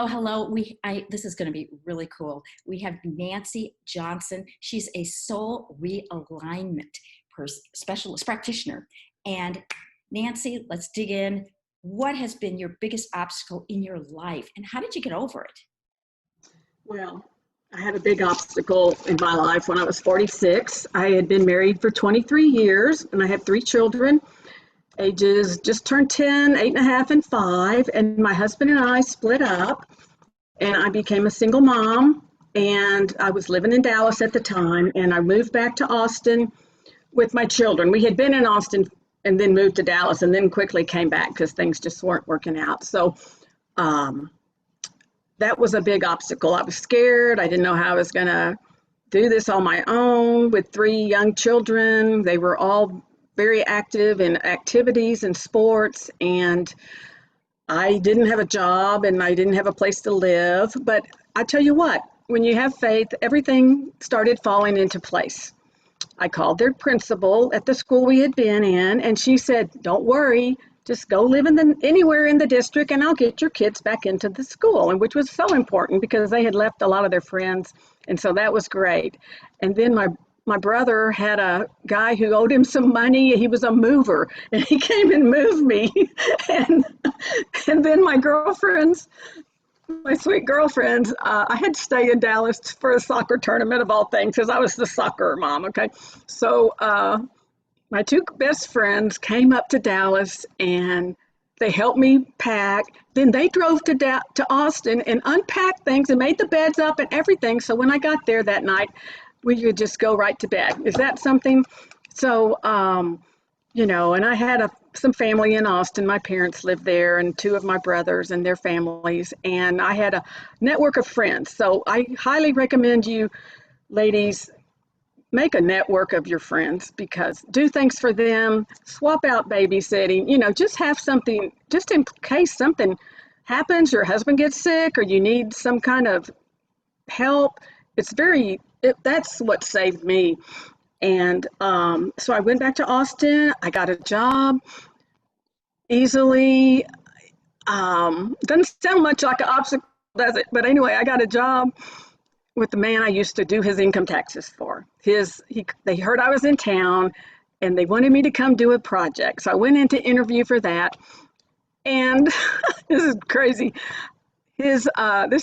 hello. This is going to be really cool. We have Nancy Johnson. She's a soul realignment specialist practitioner. And Nancy, let's dig in. What has been your biggest obstacle in your life, and how did you get over it? Well, I had a big obstacle in my life when I was 46. I had been married for 23 years, and I had 3 children. Ages just turned 10, 8.5, and 5. And my husband and I split up, and I became a single mom. And I was living in Dallas at the time, and I moved back to Austin with my children. We had been in Austin and then moved to Dallas, and then quickly came back because things just weren't working out. So that was a big obstacle. I was scared. I didn't know how I was going to do this on my own with 3 young children. They were all very active in activities and sports, and I didn't have a job and I didn't have a place to live. But I tell you what, when you have faith, everything started falling into place. I called their principal at the school we had been in, and she said, "Don't worry, just go live anywhere in the district and I'll get your kids back into the school," and which was so important because they had left a lot of their friends. And so that was great. And then my brother had a guy who owed him some money. He was a mover, and he came and moved me. and then my girlfriends, my sweet girlfriends, I had to stay in Dallas for a soccer tournament of all things because I was the soccer mom, okay? So my 2 best friends came up to Dallas, and they helped me pack. Then they drove to Austin and unpacked things and made the beds up and everything. So when I got there that night, we could just go right to bed. Is that something? So, and I had some family in Austin. My parents lived there, and 2 of my brothers and their families. And I had a network of friends. So I highly recommend you, ladies, make a network of your friends, because do things for them, swap out babysitting, just have something, just in case something happens, your husband gets sick or you need some kind of help. That's what saved me. And so I went back to Austin. I got a job easily. Doesn't sound much like an obstacle, does it? But anyway, I got a job with the man I used to do his income taxes for. They heard I was in town, and they wanted me to come do a project. So I went in to interview for that. And this is crazy. This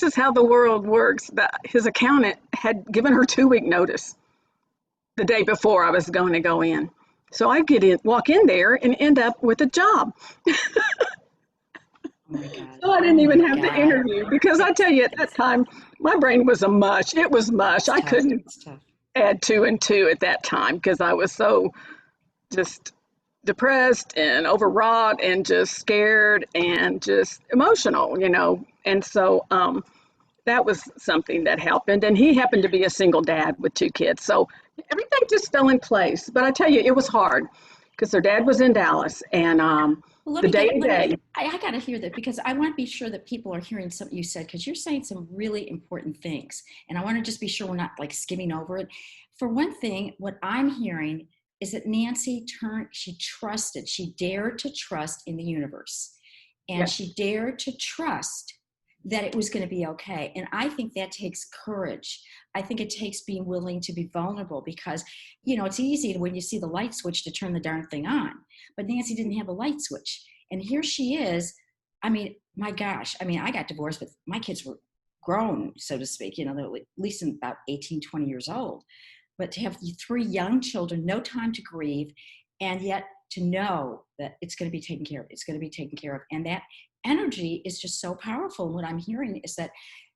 is how the world works. His accountant had given her 2-week notice the day before I was going to go in. So I walk in there and end up with a job. Oh my God. So I didn't even have to interview, because I tell you, at that time, my brain was a mush. It was mush. I couldn't add 2 and 2 at that time because I was so just depressed and overwrought and just scared and just emotional, And so that was something that happened. And he happened to be a single dad with 2 kids. So everything just fell in place. But I tell you, it was hard because their dad was in Dallas, and I got to hear that, because I want to be sure that people are hearing something you said, because you're saying some really important things. And I want to just be sure we're not like skimming over it. For one thing, what I'm hearing is that Nancy she dared to trust in the universe. And Yes. She dared to trust that it was going to be okay. And I think that takes courage. I think it takes being willing to be vulnerable, because, it's easy when you see the light switch to turn the darn thing on. But Nancy didn't have a light switch. And here she is. I mean, my gosh. I got divorced, but my kids were grown, so to speak. They're at least about 18, 20 years old. But to have 3 young children, no time to grieve, and yet to know that it's going to be taken care of. It's going to be taken care of. And that energy is just so powerful. And what I'm hearing is that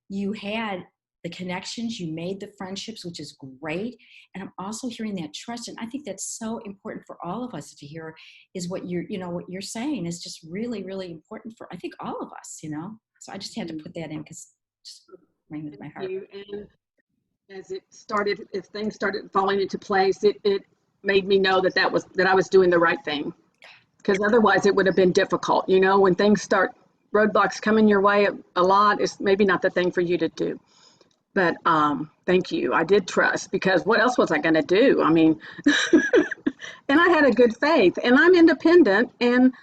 you had the connections, you made the friendships, which is great. And I'm also hearing that trust. And I think that's so important for all of us to hear, is what you're saying is just really, really important for, I think, all of us, So I just had to put that in, because it just rang with my heart. And as things started falling into place, it made me know that I was doing the right thing. Because otherwise it would have been difficult. When roadblocks coming your way a lot, it's maybe not the thing for you to do. But thank you. I did trust, because what else was I going to do? And I had a good faith, and I'm independent, and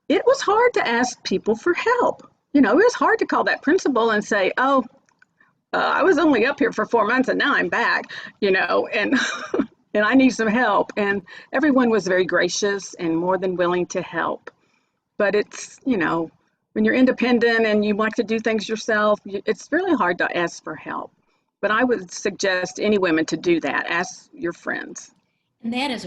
it was hard to ask people for help. it was hard to call that principal and say, oh, I was only up here for 4 months and now I'm back, and and I need some help. And everyone was very gracious and more than willing to help. But it's, when you're independent and you like to do things yourself, it's really hard to ask for help. But I would suggest any women to do that. Ask your friends. And that is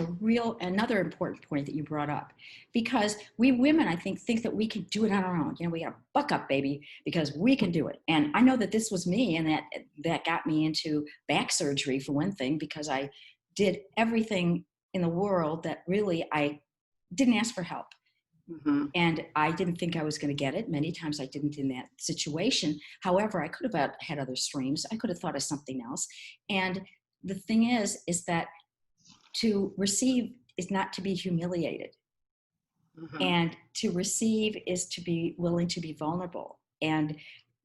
another important point that you brought up, because we women, I think that we can do it on our own. We got to buck up, baby, because we can do it. And I know that this was me, and that got me into back surgery for one thing, because I did everything in the world that really I didn't ask for help. Mm-hmm. And I didn't think I was going to get it. Many times I didn't in that situation. However, I could have had other streams. I could have thought of something else. And the thing is that to receive is not to be humiliated. Mm-hmm. And to receive is to be willing to be vulnerable. And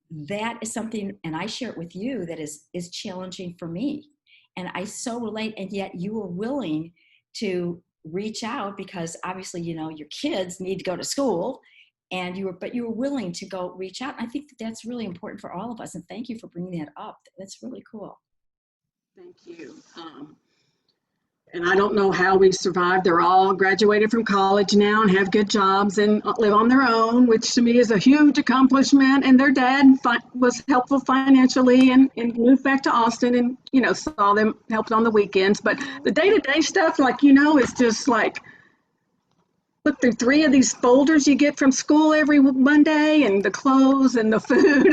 that is something, and I share it with you, that is challenging for me. And I so relate, and yet you were willing to reach out, because obviously, your kids need to go to school, and you were willing to go reach out. And I think that that's really important for all of us. And thank you for bringing that up. That's really cool. Thank you. And I don't know how we survived. They're all graduated from college now and have good jobs and live on their own, which to me is a huge accomplishment. And their dad was helpful financially and moved back to Austin and, saw them, helped on the weekends. But the day-to-day stuff, is just like, look through 3 of these folders you get from school every Monday, and the clothes and the food.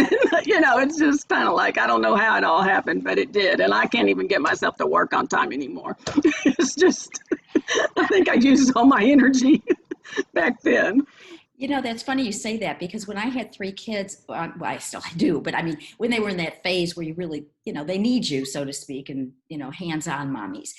It's just kind of like, I don't know how it all happened, but it did. And I can't even get myself to work on time anymore. It's just, I think I used all my energy back then. That's funny you say that, because when I had 3 kids, well, I still do, but I mean, when they were in that phase where you really, they need you, so to speak, and, hands-on mommies,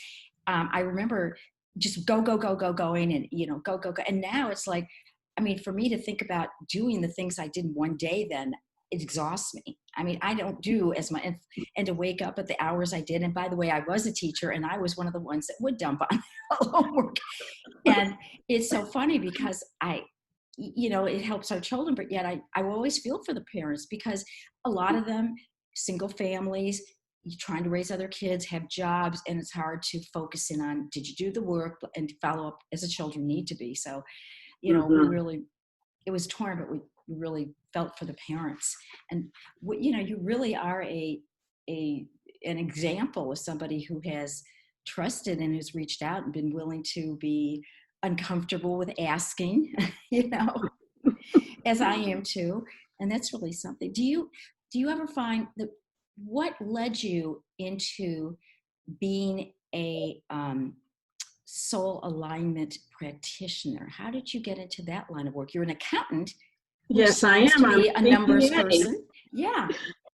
I remember just going and, go. And now it's like, I mean, for me to think about doing the things I did in one day, then it exhausts me. I mean, I don't do as much, and to wake up at the hours I did. And by the way, I was a teacher, and I was one of the ones that would dump on homework. And it's so funny, because it helps our children, but yet I always feel for the parents, because a lot of them, single families, you're trying to raise other kids, have jobs, and it's hard to focus in on, did you do the work and follow up as the children need to be. So, it was torn, but we really felt for the parents. And, you really are an example of somebody who has trusted and has reached out and been willing to be uncomfortable with asking, as I am too. And that's really something. Do you ever find that, what led you into being a soul alignment practitioner? How did you get into that line of work? You're an accountant. Yes, I am. I'm a numbers person. Yeah.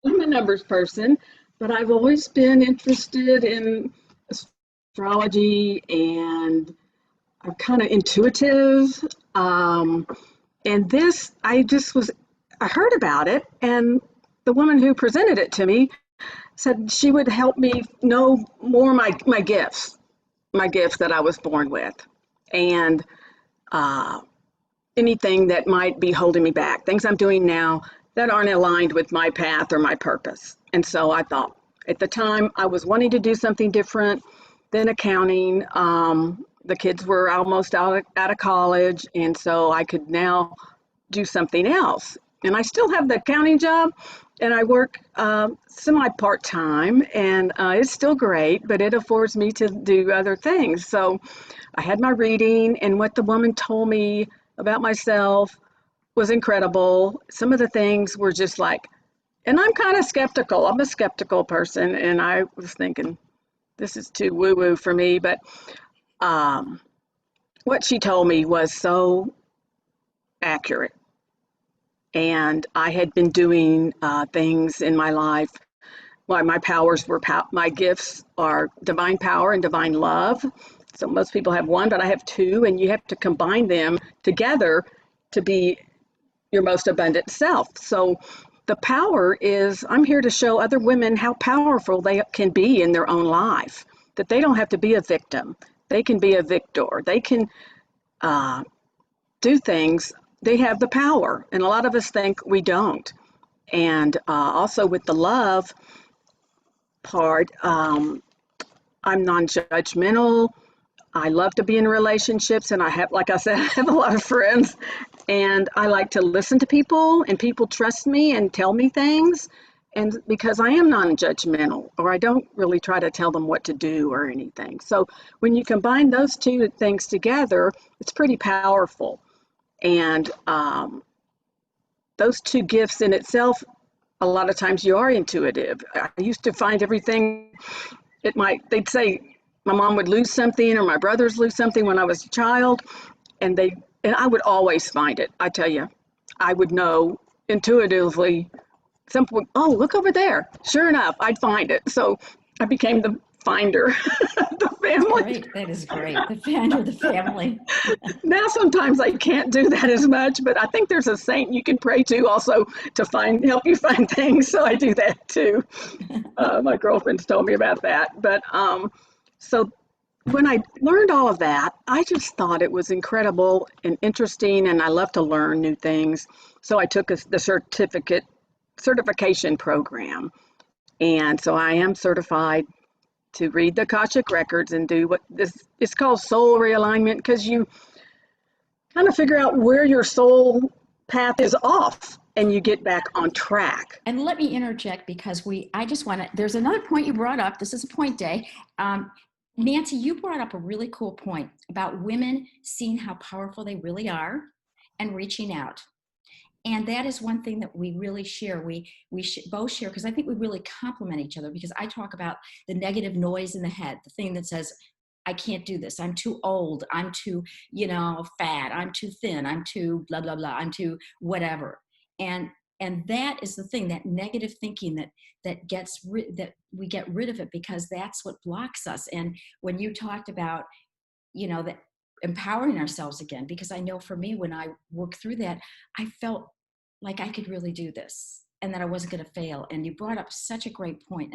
I'm a numbers person, but I've always been interested in astrology, and I'm kind of intuitive. And this, I heard about it, and the woman who presented it to me said she would help me know more my gifts that I was born with, and anything that might be holding me back, things I'm doing now that aren't aligned with my path or my purpose. And so I thought, at the time, I was wanting to do something different than accounting. The kids were almost out of college, and so I could now do something else. And I still have the accounting job, and I work semi part-time, and it's still great, but it affords me to do other things. So I had my reading, and what the woman told me about myself was incredible. Some of the things were just like, and I'm kind of skeptical. I'm a skeptical person, and I was thinking, this is too woo-woo for me. But what she told me was so accurate. And I had been doing things in my life. Well, my powers were, my gifts are divine power and divine love. So most people have one, but I have 2, and you have to combine them together to be your most abundant self. So the power is, I'm here to show other women how powerful they can be in their own life, that they don't have to be a victim. They can be a victor. They can do things they have the power, and a lot of us think we don't. And also with the love part, I'm non-judgmental. I love to be in relationships, and I have, like I said, I have a lot of friends, and I like to listen to people, and people trust me and tell me things, and because I am non-judgmental, or I don't really try to tell them what to do or anything. So when you combine those two things together, it's pretty powerful. And those two gifts in itself, a lot of times you are intuitive. I used to find everything, they'd say my mom would lose something or my brothers lose something when I was a child, and I would always find it. I tell you, I would know intuitively. Oh, look over there. Sure enough, I'd find it. So I became the finder of the That's family. great. That is great. The finder of the family. Now sometimes I can't do that as much, but I think there's a saint you can pray to also to help you find things. So I do that too. My girlfriend's told me about that. But so when I learned all of that, I just thought it was incredible and interesting, and I love to learn new things. So I took the certification program, and so I am certified to read the Akashic Records and do what this is called Soul Realignment, because you kind of figure out where your soul path is off and you get back on track. And let me interject because I just want to, there's another point you brought up. This is a point day. Nancy, you brought up a really cool point about women seeing how powerful they really are and reaching out. And that is one thing that we really share. We both share, because I think we really complement each other, because I talk about the negative noise in the head, the thing that says, I can't do this. I'm too old. I'm too, fat. I'm too thin. I'm too blah, blah, blah. I'm too whatever. And that is the thing, that negative thinking that we get rid of it, because that's what blocks us. And when you talked about, that empowering ourselves again, because I know for me, when I worked through that, I felt like I could really do this and that I wasn't going to fail. And you brought up such a great point.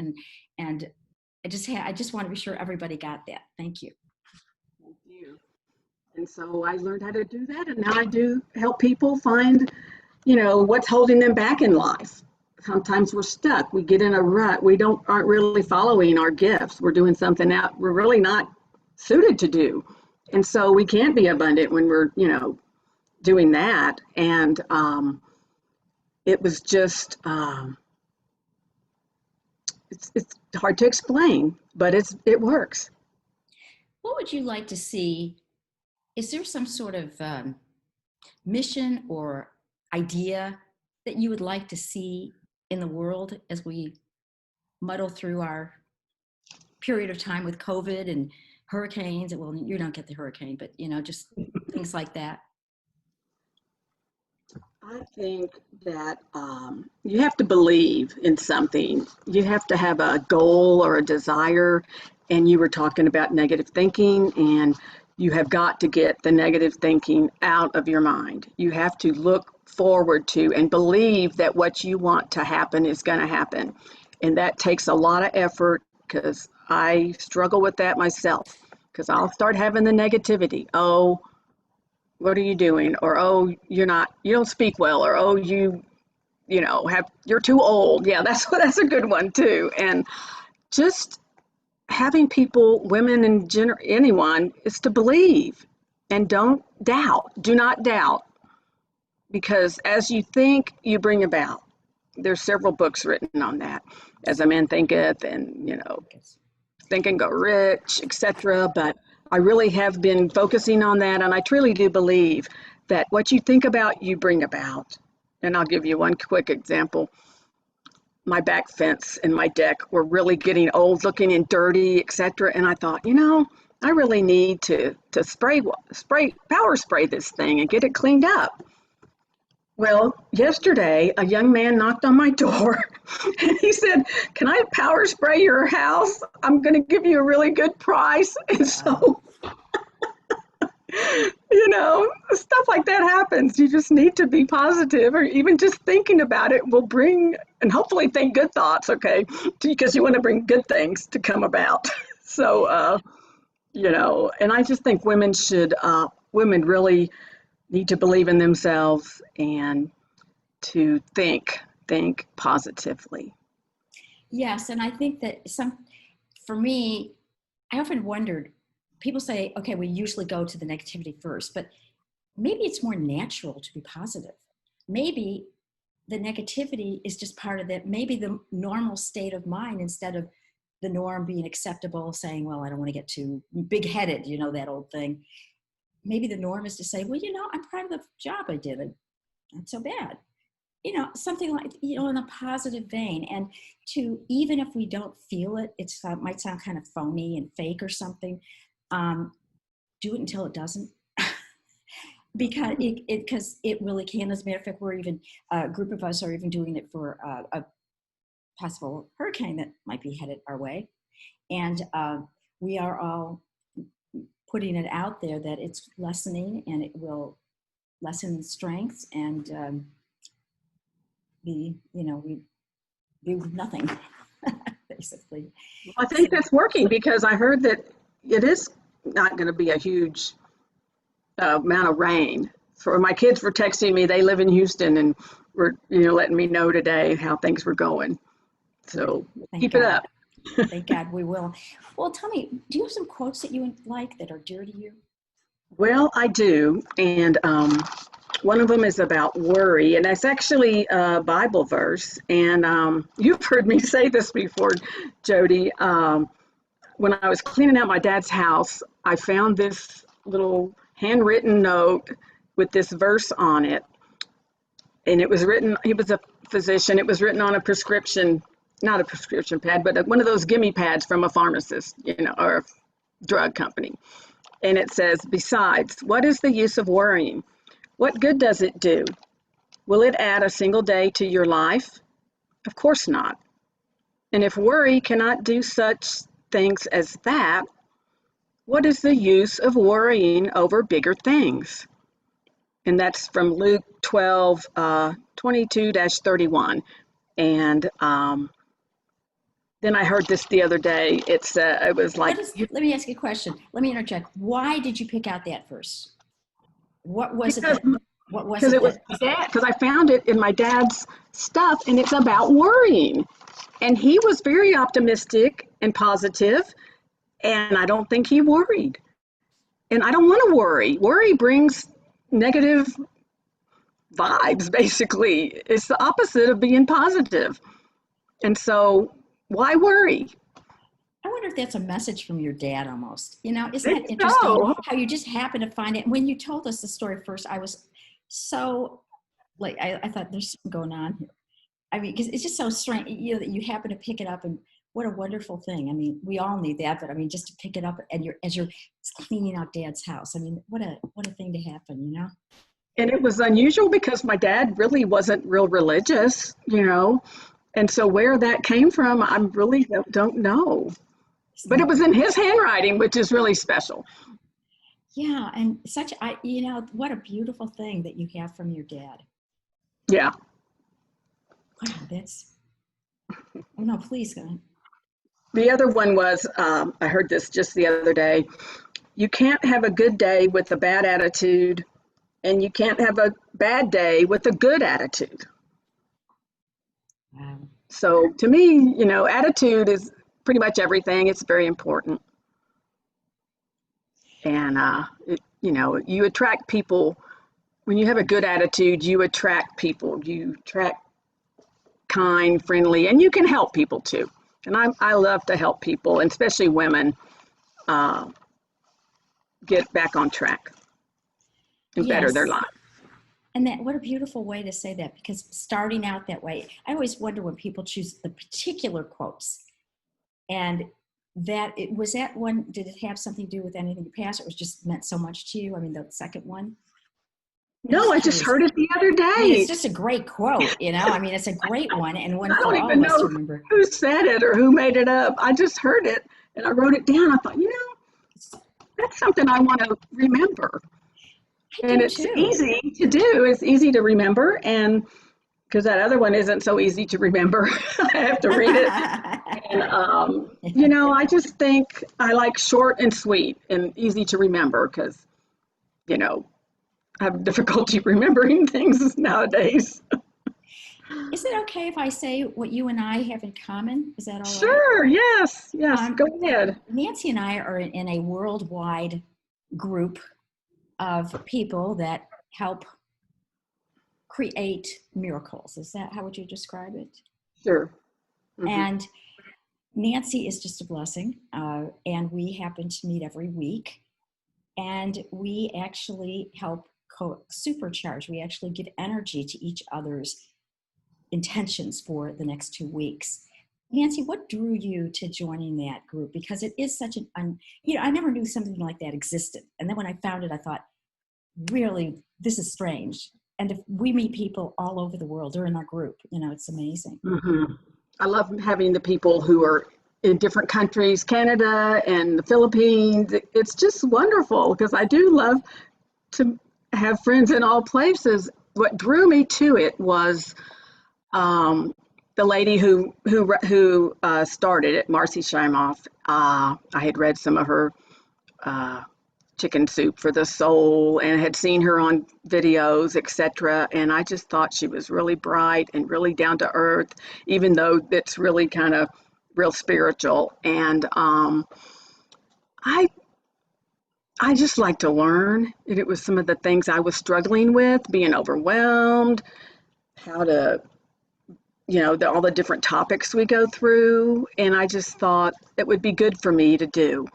And I just want to be sure everybody got that. Thank you. Thank you. And so I learned how to do that. And now I do help people find, what's holding them back in life. Sometimes we're stuck. We get in a rut. We aren't really following our gifts. We're doing something that we're really not suited to do. And so we can't be abundant when we're, doing that. And it was just, it's hard to explain, but it works. What would you like to see? Is there some sort of mission or idea that you would like to see in the world as we muddle through our period of time with COVID and hurricanes? Well, you don't get the hurricane, but just things like that. I think that you have to believe in something. You have to have a goal or a desire. And you were talking about negative thinking, and you have got to get the negative thinking out of your mind. You have to look forward to and believe that what you want to happen is going to happen. And that takes a lot of effort, because I struggle with that myself, because I'll start having the negativity. Oh, what are you doing? Or, oh, you don't speak well. Or, oh, you're too old. Yeah, that's a good one too. And just having people, women and anyone, is to believe and don't doubt. Do not doubt, because as you think, you bring about. There's several books written on that. As a Man Thinketh, and Think and Go Rich, etc. But I really have been focusing on that, and I truly do believe that what you think about, you bring about. And I'll give you one quick example. My back fence and my deck were really getting old looking and dirty, etc. And I thought, I really need to power spray this thing and get it cleaned up. Well, yesterday, a young man knocked on my door and he said, "Can I power spray your house? I'm going to give you a really good price." And so, stuff like that happens. You just need to be positive, or even just thinking about it will bring, and hopefully think good thoughts, okay? Because you want to bring good things to come about. So, and I just think women really need to believe in themselves and to think positively. Yes, and I think that for me, I often wondered, people say, okay, we usually go to the negativity first, but maybe it's more natural to be positive. Maybe the negativity is just part of that, maybe the normal state of mind, instead of the norm being acceptable, saying, well, I don't want to get too big headed, that old thing. Maybe the norm is to say, well, I'm proud of the job I did. Not so bad. Something like, in a positive vein. And even if we don't feel it, it might sound kind of phony and fake or something. Do it until it doesn't. Because it really can. As a matter of fact, we're even, a group of us are even doing it for a possible hurricane that might be headed our way. And we are all putting it out there that it's lessening, and it will lessen strengths, and we do nothing, basically. I think that's working, because I heard that it is not going to be a huge amount of rain. So my kids were texting me, they live in Houston, and were letting me know today how things were going. So keep it up. Thank God we will. Well, tell me, do you have some quotes that you like that are dear to you? Well, I do, and one of them is about worry, and that's actually a Bible verse. And you've heard me say this before, Jody. When I was cleaning out my dad's house, I found this little handwritten note with this verse on it, and it was written. He was a physician. It was written on a prescription, not a prescription pad, but one of those gimme pads from a pharmacist, or a drug company. And it says, "Besides, what is the use of worrying? What good does it do? Will it add a single day to your life? Of course not. And if worry cannot do such things as that, what is the use of worrying over bigger things?" And that's from Luke 12, 22-31. And then I heard this the other day. It was like, let me ask you a question. Let me interject. Why did you pick out that verse? What was because, it? What was because it? it was my dad, because I found it in my dad's stuff, and it's about worrying. And he was very optimistic and positive, and I don't think he worried. And I don't want to worry. Worry brings negative vibes, basically. It's the opposite of being positive. And so, why worry? I wonder if that's a message from your dad almost. Isn't that Maybe interesting so. how you just happen to find it? When you told us the story first, I was so, like, I thought there's something going on here. I mean, because it's just so strange, that you happen to pick it up, and what a wonderful thing. I mean, we all need that, but I mean, just to pick it up and as you're cleaning out Dad's house. I mean, what a thing to happen, And it was unusual because my dad really wasn't real religious, And so where that came from, I really don't know. But it was in his handwriting, which is really special. Yeah, and what a beautiful thing that you have from your dad. Yeah. Wow, that's. Oh no, please go ahead. The other one was, I heard this just the other day. You can't have a good day with a bad attitude, and you can't have a bad day with a good attitude. Wow. So to me, attitude is pretty much everything. It's very important. And, you attract people. When you have a good attitude, you attract people. You attract kind, friendly, and you can help people too. And I love to help people, and especially women, get back on track and better their lives. And what a beautiful way to say that, because starting out that way, I always wonder when people choose the particular quotes. And was that one, did it have something to do with anything you passed? It was just meant so much to you? I mean, the second one? No, I just heard it the other day. I mean, it's just a great quote, I mean, it's a great one, and one for all of us to remember. Who said it or who made it up. I just heard it and I wrote it down. I thought, that's something I want to remember. And it's easy to do. It's easy to remember, and because that other one isn't so easy to remember, I have to read it. And I just think I like short and sweet and easy to remember, because have difficulty remembering things nowadays. Is it okay if I say what you and I have in common? Is that all right? Sure, yes, yes, Um, go ahead. Nancy and I are in a worldwide group of people that help create miracles. Is that how would you describe it? Sure. Hmm. And Nancy is just a blessing, and we happen to meet every week, and we actually help supercharge. We actually give energy to each other's intentions for the next 2 weeks. Nancy, what drew you to joining that group? Because it is such I never knew something like that existed. And then when I found it, I thought, really, this is strange. And if we meet people all over the world, they're in our group, it's amazing. Hmm. I love having the people who are in different countries, Canada and the Philippines. It's just wonderful because I do love to have friends in all places. What drew me to it was the lady who started it, Marcy Shimoff. I had read some of her uh, Chicken Soup for the Soul and had seen her on videos, etc. And I just thought she was really bright and really down to earth, even though it's really kind of real spiritual. And I I just like to learn. And it was some of the things I was struggling with, being overwhelmed, how to all the different topics we go through. And I just thought it would be good for me to do.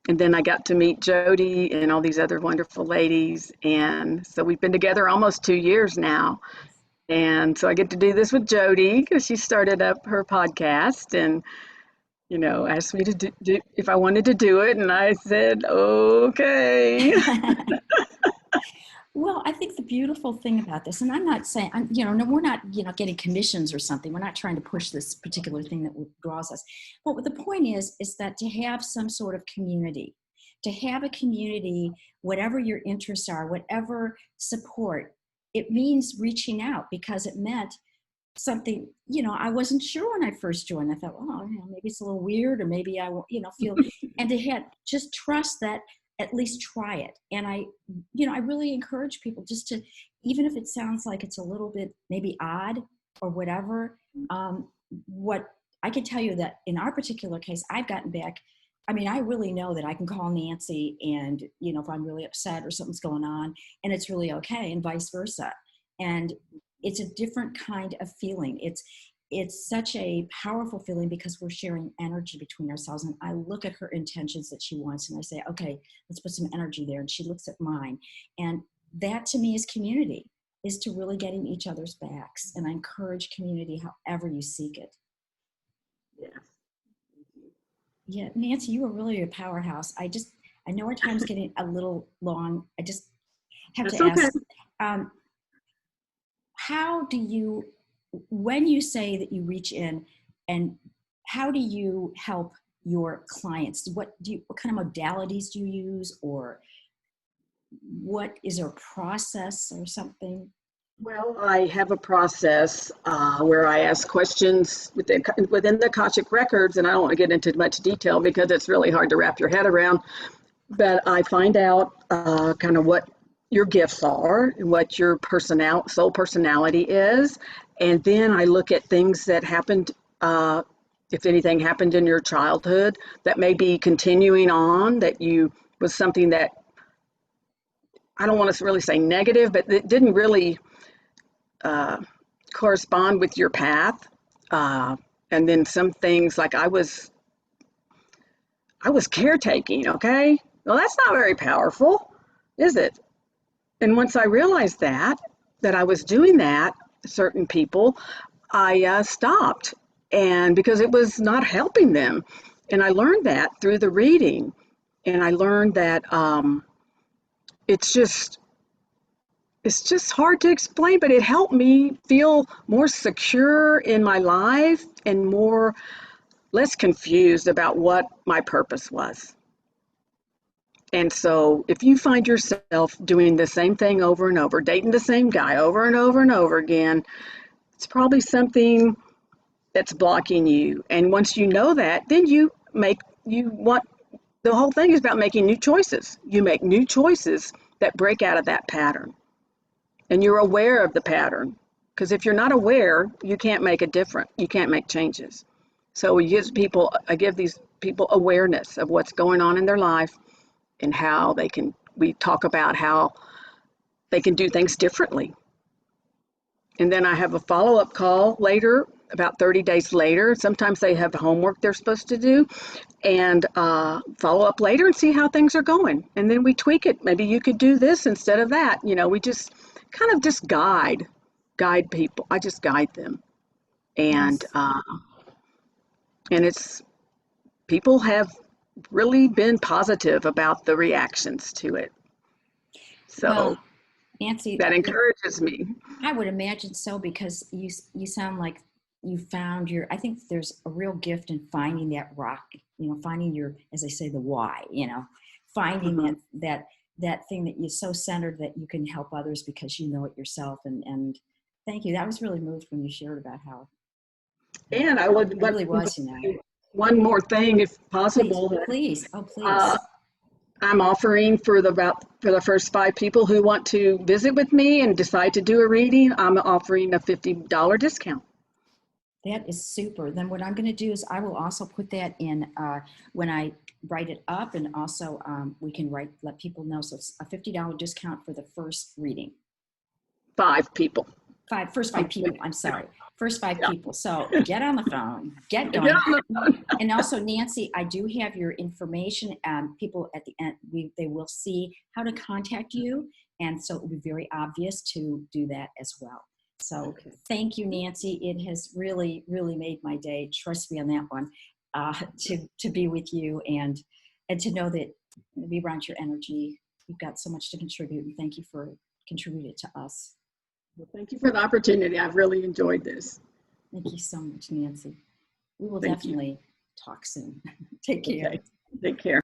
And then I got to meet Jody and all these other wonderful ladies. And so we've been together almost 2 years now. And so I get to do this with Jody because she started up her podcast and, asked me to do if I wanted to do it. And I said, okay. Well, I think the beautiful thing about this, and I'm not saying, no, we're not, getting commissions or something. We're not trying to push this particular thing that draws us. But what the point is that to have some sort of community, to have a community, whatever your interests are, whatever support, it means reaching out because it meant something, I wasn't sure when I first joined. I thought, oh, maybe it's a little weird or maybe I won't, feel, and to have just trust that at least try it. And I really encourage people just to, even if it sounds like it's a little bit maybe odd or whatever, what I can tell you that in our particular case, I've gotten back. I mean, I really know that I can call Nancy and, if I'm really upset or something's going on and it's really okay and vice versa. And it's a different kind of feeling. It's such a powerful feeling because we're sharing energy between ourselves. And I look at her intentions that she wants and I say, okay, let's put some energy there. And she looks at mine. And that to me is community, is to really getting each other's backs. And I encourage community however you seek it. Yes. Yeah, Nancy, you are really a powerhouse. I know our time's getting a little long. I just have That's to okay. ask, how do you, when you say that you reach in, and how do you help your clients? What kind of modalities do you use, or what is there a process or something? Well, I have a process where I ask questions within the Akashic Records, and I don't want to get into much detail because it's really hard to wrap your head around. But I find out kind of what your gifts are, what your soul personality is, and then I look at things that happened, if anything happened in your childhood that may be continuing on, that you was something that I don't want to really say negative, but it didn't really correspond with your path. And then some things like I was caretaking. Okay, well that's not very powerful, is it? And once I realized that I was doing that, certain people, I stopped, and because it was not helping them, and I learned that through the reading, and I learned that it's just it's just hard to explain, but it helped me feel more secure in my life and less confused about what my purpose was. And so if you find yourself doing the same thing over and over, dating the same guy over and over and over again, it's probably something that's blocking you. And once you know that, then the whole thing is about making new choices. You make new choices that break out of that pattern. And you're aware of the pattern. Because if you're not aware, you can't make a difference. You can't make changes. So I give these people awareness of what's going on in their life and how we talk about how they can do things differently. And then I have a follow-up call later, about 30 days later. Sometimes they have homework they're supposed to do, and follow up later and see how things are going. And then we tweak it. Maybe you could do this instead of that. We just kind of just guide people. I just guide them. And Yes. and it's people have really been positive about the reactions to it. So Well, Nancy, that encourages me. I would imagine so, because you sound like you found your. I think there's a real gift in finding that rock. Finding your, as I say, the why. Finding Mhm. that thing that you're so centered that you can help others because you know it yourself. And thank you. I was really moved when you shared about how And I would it let really was. one more thing, if Please, possible. please, oh Uh, please. I'm offering for the first 5 people who want to visit with me and decide to do a reading, I'm offering a $50 discount. That is super. Then what I'm going to do is I will also put that in when I write it up, and also we can let people know. So it's a $50 discount for the first reading. 5 people. First five people. I'm sorry, first 5 Yeah. people. So get on the phone, get Get going. on the phone. And also, Nancy, I do have your information. People at the end, they will see how to contact you, and so it will be very obvious to do that as well. So Okay. thank you, Nancy. It has really, really made my day. Trust me on that one. To be with you and to know that be around your energy. You've got so much to contribute, and thank you for contributing to us. Well, thank you for the opportunity. I've really enjoyed this. Thank you so much, Nancy. We will Thank you. definitely talk soon. Take care. Okay. Take care.